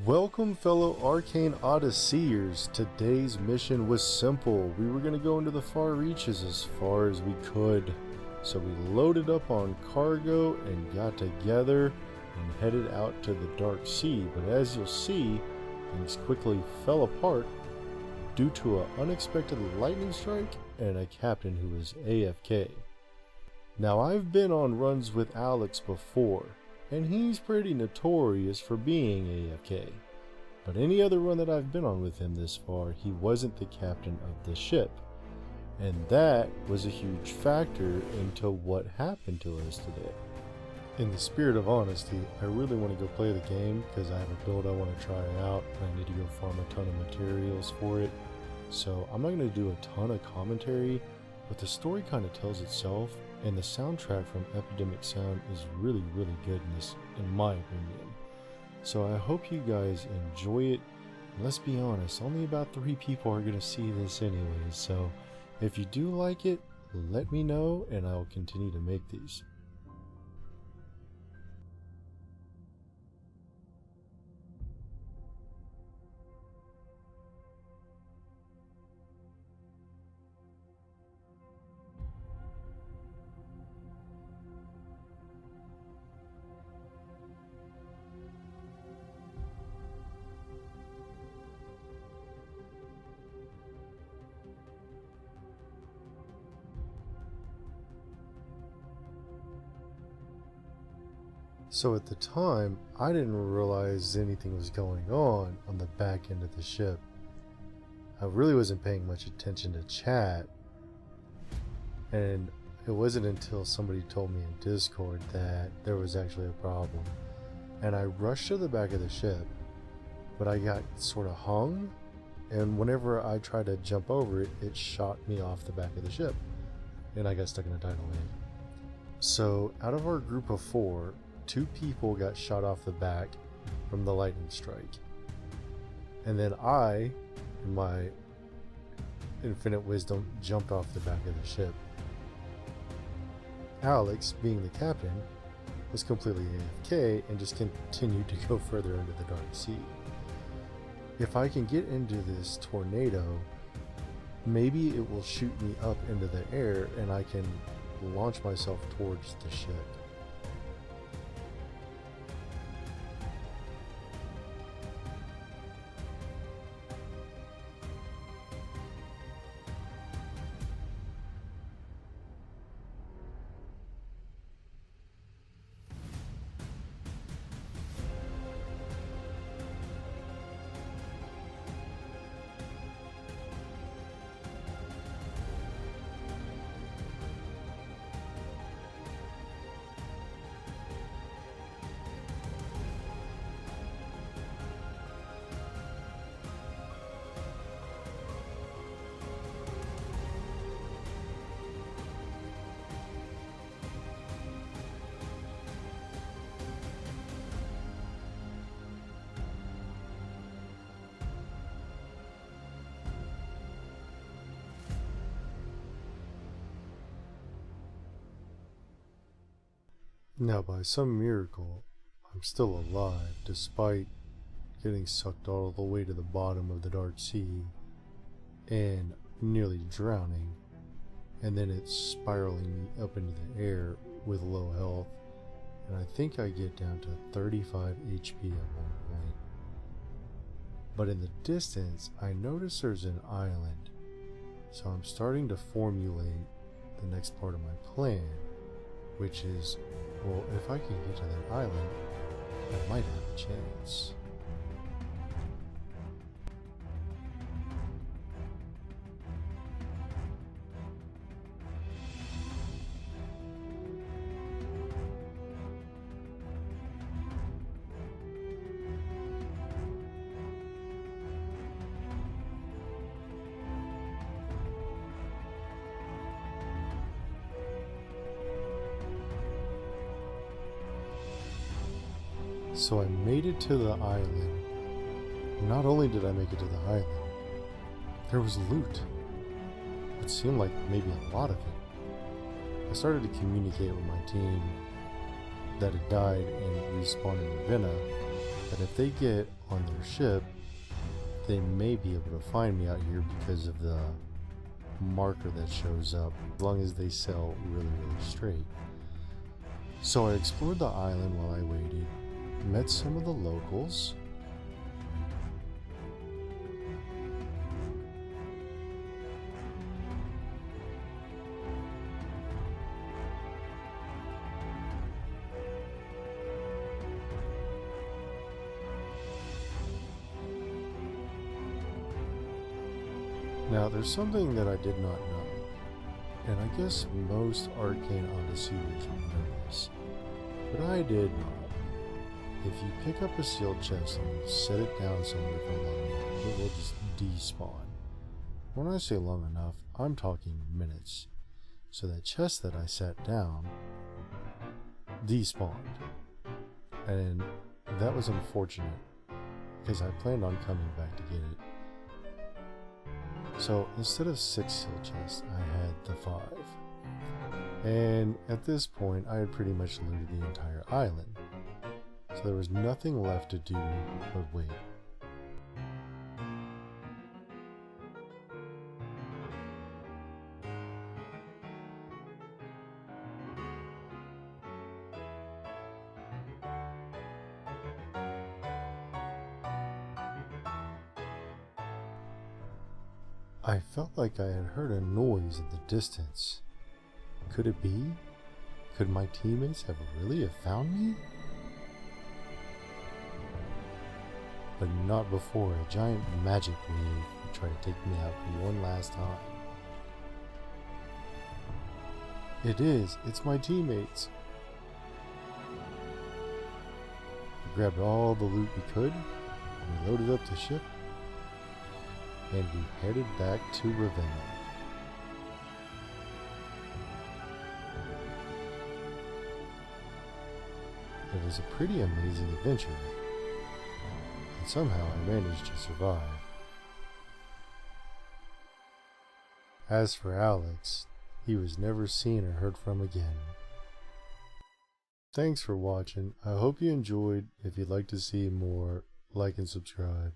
Welcome fellow Arcane Odysseyers. Today's mission was simple. We were going to go into the far reaches as far as we could. So we loaded up on cargo and got together and headed out to the Dark Sea. But as you'll see, things quickly fell apart due to an unexpected lightning strike and a captain who was AFK. Now I've been on runs with Alex before, and he's pretty notorious for being AFK. But any other run that I've been on with him this far, he wasn't the captain of the ship. And that was a huge factor into what happened to us today. In the spirit of honesty, I really want to go play the game because I have a build I want to try out and I need to go farm a ton of materials for it. So I'm not going to do a ton of commentary, but the story kind of tells itself, and the soundtrack from Epidemic Sound is really good in my opinion. So I hope you guys enjoy it. And let's be honest, only about 3 people are going to see this anyways, so if you do like it, let me know and I'll continue to make these. So at the time, I didn't realize anything was going on the back end of the ship. I really wasn't paying much attention to chat, and it wasn't until somebody told me in Discord that there was actually a problem. And I rushed to the back of the ship, but I got sort of hung, and whenever I tried to jump over it, it shot me off the back of the ship, and I got stuck in a tidal wave. So out of our group of 4, 2 people got shot off the back from the lightning strike. And then I, in my infinite wisdom, jumped off the back of the ship. Alex, being the captain, was completely AFK and just continued to go further into the Dark Sea. If I can get into this tornado, maybe it will shoot me up into the air and I can launch myself towards the ship. Now, by some miracle, I'm still alive despite getting sucked all the way to the bottom of the Dark Sea and nearly drowning, and then it's spiraling me up into the air with low health, and I think I get down to 35 HP at one point. But in the distance, I notice there's an island, so I'm starting to formulate the next part of my plan, which is, well, if I can get to that island, I might have a chance. So I made it to the island. Not only did I make it to the island, there was loot. It seemed like maybe a lot of it. I started to communicate with my team that had died and respawned in Vienna, that if they get on their ship, they may be able to find me out here because of the marker that shows up, as long as they sail really straight. So I explored the island while I waited, met some of the locals. Now, there's something that I did not know, and I guess most Arcane Odyssey readers would know this, but I did not. If you pick up a sealed chest and set it down somewhere for long enough, it will just despawn. When I say long enough, I'm talking minutes. So that chest that I set down despawned, and that was unfortunate because I planned on coming back to get it. So instead of 6 sealed chests, I had the 5. And at this point, I had pretty much looted the entire island. So there was nothing left to do but wait. I felt like I had heard a noise in the distance. Could it be? Could my teammates have really found me? But not before a giant magic wave would try to take me out one last time. It's my teammates. We grabbed all the loot we could, we loaded up the ship, and we headed back to Ravenna. It was a pretty amazing adventure, and somehow I managed to survive. As for Alex, he was never seen or heard from again. Thanks for watching. I hope you enjoyed. If you'd like to see more, like and subscribe.